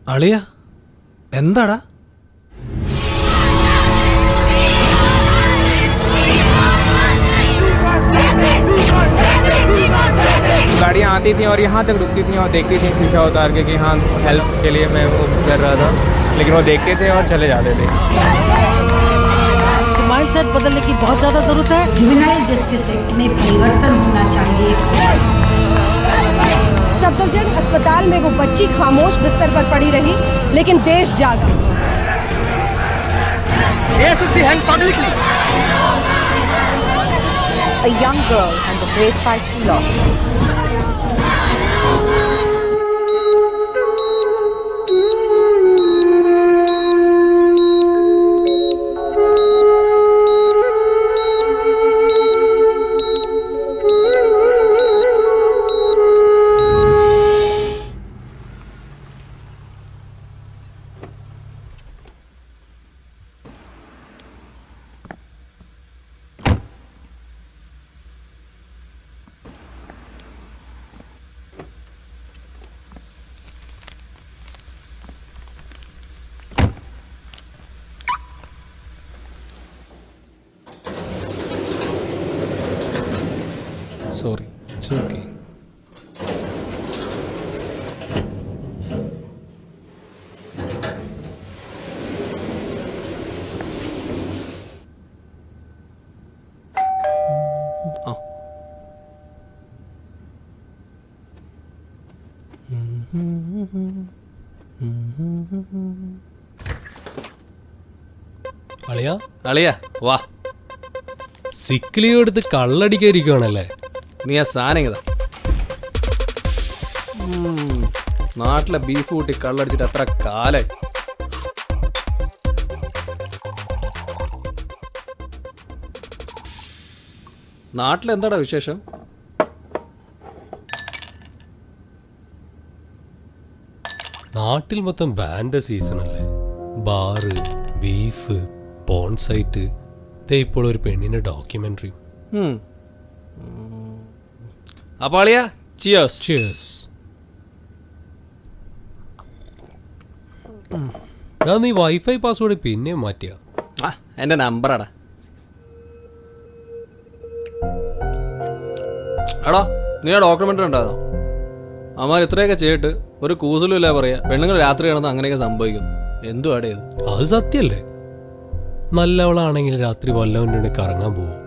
അളിയ എന്താടാ? गाड़ियाँ आती थी और यहाँ तक रुकती थी और देखती थी शीशा उतार के कि हाँ हेल्प के लिए मैं वो कर रहा था, लेकिन वो देखते थे और चले जाते थे। माइंडसेट बदलने की बहुत ज़्यादा ज़रूरत है। जुवेनाइल जस्टिस एक्ट में परिवर्तन होना चाहिए। सफदरजंग अस्पताल में वो बच्ची खामोश बिस्तर पर पड़ी रही, लेकिन देश जागा। They should be held publicly. A young girl and the brave fight she lost. Sorry, it's okay. അളിയാ അളിയ വാ. സിക്ക് ലീവ് എടുത്ത് കള്ളടിക്കാതിരിക്കുവാണല്ലേ? നീ ആ സാധനം നാട്ടിലെ ബീഫ് കൂട്ടി കള്ളടിച്ചിട്ട് എത്ര കാലായി. നാട്ടിലെന്താടാ വിശേഷം? നാട്ടിൽ മൊത്തം ബാൻഡ് സീസൺ അല്ലേ. ബാറ്, ബീഫ്, പോൺസൈറ്റ്, ഇതേ ഇപ്പോൾ ഒരു പെണ്ണിന്റെ ഡോക്യുമെന്ററി. അപ്പോൾ അളിയ ചിയേഴ്സ്. Cheers. ഞാൻ നീ വൈഫൈ പാസ്വേഡ് പിന്നെ മാറ്റിയ? എൻ്റെ നമ്പറാടാ. എടാ നീ ആ ഡോക്യുമെൻ്ററി ഉണ്ടാകുന്നു. അമ്മാർ ഇത്രയൊക്കെ ചെയ്തിട്ട് ഒരു കൂസലും ഇല്ല പറയാ. പെണ്ണുങ്ങൾ രാത്രി കിടന്ന് അങ്ങനെയൊക്കെ സംഭവിക്കുന്നു. എന്തുവാടേ ഇത്? അത് സത്യല്ലേ? നല്ലവളാണെങ്കിൽ രാത്രി വല്ലവൻ്റെ കറങ്ങാൻ പോവും.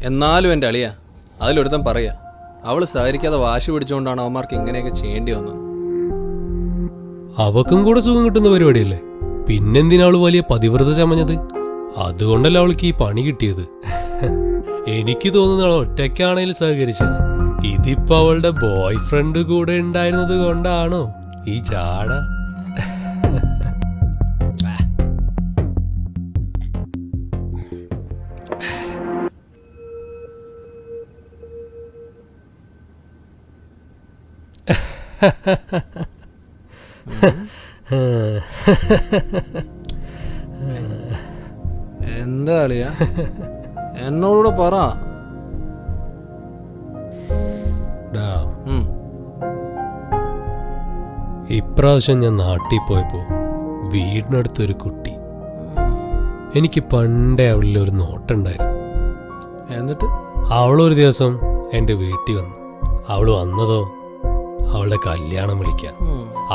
എന്നാലും എൻ്റെ അളിയ അതിലൊരുത്തൻ പറയാ അവൾ സഹകരിക്കാതെ വാശി പിടിച്ചുകൊണ്ടാണ് അവന്മാർക്ക് ഇങ്ങനെയൊക്കെ ചെയ്യേണ്ടി വന്നത്. അവക്കും കൂടെ സുഖം കിട്ടുന്ന പരിപാടിയല്ലേ. പിന്നെന്തിനാ അവള് വലിയ പതിവ്രത ചമഞ്ഞത്? അതുകൊണ്ടല്ല അവൾക്ക് ഈ പണി കിട്ടിയത്. എനിക്ക് തോന്നുന്ന അവൾ ഒറ്റയ്ക്കാണേലും സഹകരിച്ചത്. ഇതിപ്പോ അവളുടെ ബോയ് ഫ്രണ്ട് കൂടെ ഉണ്ടായിരുന്നത് കൊണ്ടാണോ ഈ ചാട? എന്താ അളിയ എന്നോടൂടെ പറ. ഇപ്രാവശ്യം ഞാൻ നാട്ടിൽ പോയപ്പോ വീടിനടുത്തൊരു കുട്ടി, എനിക്ക് പണ്ടേ അവളിലൊരു നോട്ടുണ്ടായിരുന്നു. എന്നിട്ട് അവളൊരു ദിവസം എൻ്റെ വീട്ടിൽ വന്നു. അവള് വന്നതോ അവളുടെ കല്യാണം വിളിക്കാൻ.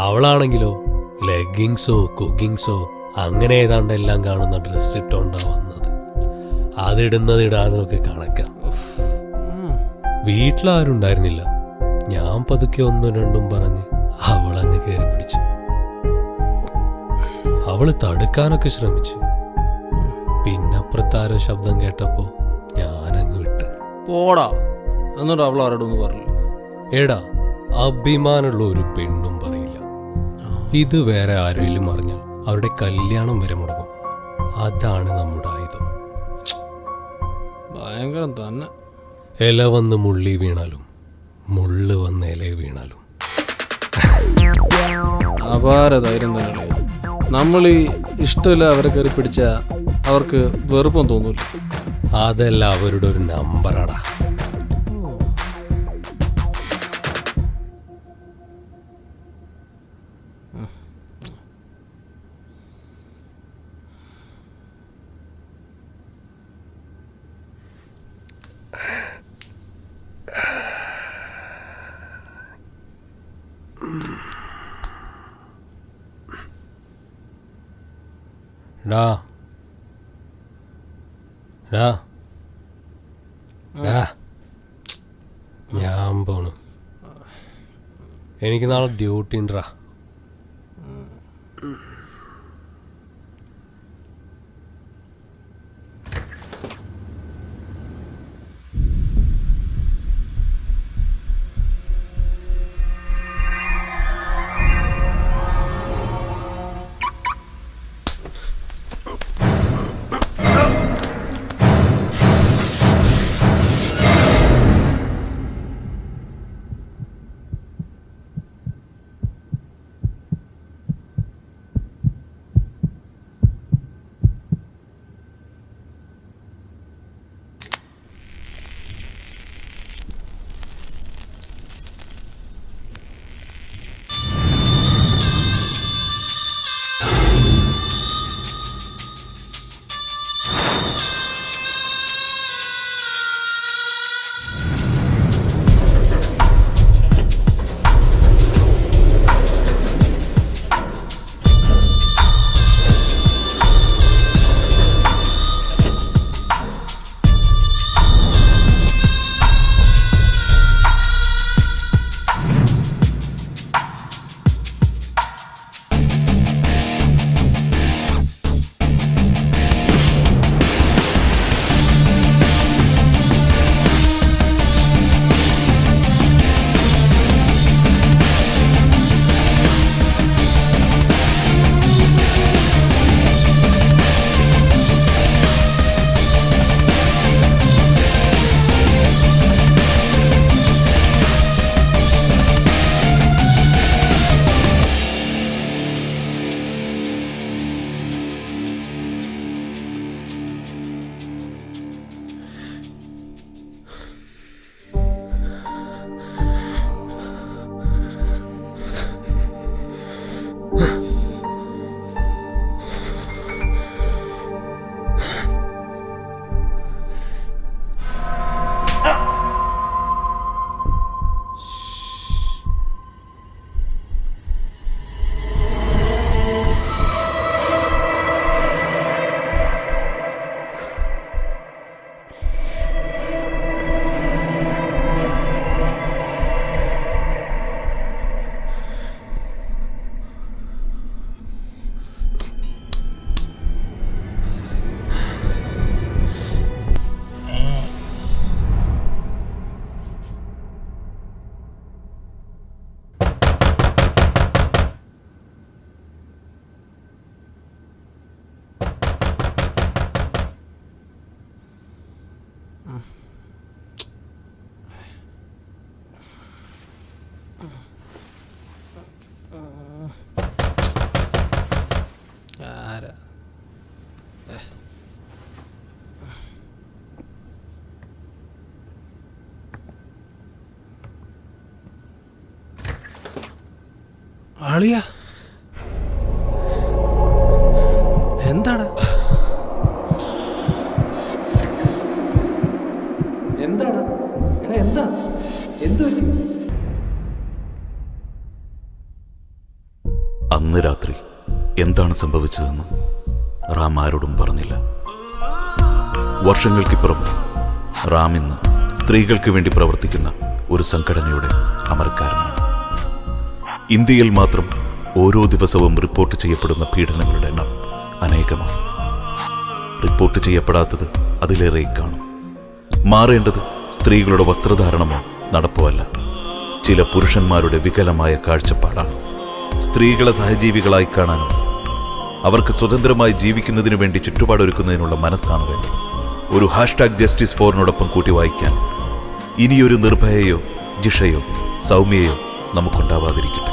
അവളാണെങ്കിലോ ലെഗിങ്സോ കുക്കിങ്സോ അങ്ങനെ ഏതാണ്ട് എല്ലാം കാണുന്ന ഡ്രസ്സ് ഇട്ടോണ്ടാ വന്നത്. അതിടുന്നത് ഇടാന്നൊക്കെ കണക്കാം. വീട്ടിലാരുണ്ടായിരുന്നില്ല. ഞാൻ പതുക്കെ ഒന്നും രണ്ടും പറഞ്ഞ് അവളങ്ങ് കയറി പിടിച്ചു. അവള് തടുക്കാനൊക്കെ ശ്രമിച്ചു. പിന്നപ്പുറത്താരോ ശബ്ദം കേട്ടപ്പോ ഞാനങ്ങ് വിട്ട്. പോടാ. എന്നിട്ട് അവൾ ആരോടൊന്നും പറഞ്ഞു? എടാ, അഭിമാനമുള്ള ഒരു പെണ്ണും പറയില്ല. ഇത് വേറെ ആരെങ്കിലും അറിഞ്ഞാൽ അവരുടെ കല്യാണം വരെ മുടങ്ങും. അതാണ് നമ്മുടെ ആയുധം. ഭയങ്കരം തന്നെ. ഇല വന്ന് മുള്ളി വീണാലും മുള്ള് വന്ന് ഇല വീണാലും. അപാര ധൈര്യം തന്നെ. നമ്മൾ ഈ ഇഷ്ടമില്ല അവരെ കയറി പിടിച്ച അവർക്ക് വെറുപ്പം തോന്നൂല. അതല്ല അവരുടെ ഒരു നമ്പറാടാ. ഡാ ഡാ ഡാ ഞാൻ പോണു. എനിക്ക് നാളെ ഡ്യൂട്ടി ഉണ്ടടാ. ആളിയാ എന്താണ് എന്താണ് എടാ എന്താ എന്ത് പറ്റി? അന്ന് രാത്രി എന്താണ് സംഭവിച്ചതെന്ന് റാം ആരോടും പറഞ്ഞില്ല. വർഷങ്ങൾക്കിപ്പുറം റാം ഇന്ന് സ്ത്രീകൾക്ക് വേണ്ടി പ്രവർത്തിക്കുന്ന ഒരു സംഘടനയുടെ അമരക്കാരനാണ്. ഇന്ത്യയിൽ മാത്രം ഓരോ ദിവസവും റിപ്പോർട്ട് ചെയ്യപ്പെടുന്ന പീഡനങ്ങളുടെ എണ്ണം അനേകമാണ്. റിപ്പോർട്ട് ചെയ്യപ്പെടാത്തത് അതിലേറെ കാണും. മാറേണ്ടത് സ്ത്രീകളുടെ വസ്ത്രധാരണമോ നടപ്പോ അല്ല, ചില പുരുഷന്മാരുടെ വികലമായ കാഴ്ചപ്പാടാണ്. സ്ത്രീകളെ സഹജീവികളായി കാണാനും അവർക്ക് സ്വതന്ത്രമായി ജീവിക്കുന്നതിനു വേണ്ടി ചുറ്റുപാടൊരുക്കുന്നതിനുള്ള മനസ്സാണ് വേണ്ടത്. ഒരു #JusticeForനോടൊപ്പം കൂട്ടി വായിക്കാൻ ഇനിയൊരു നിർഭയയോ ജിഷയോ സൗമ്യയോ നമുക്കുണ്ടാവാതിരിക്കട്ടെ.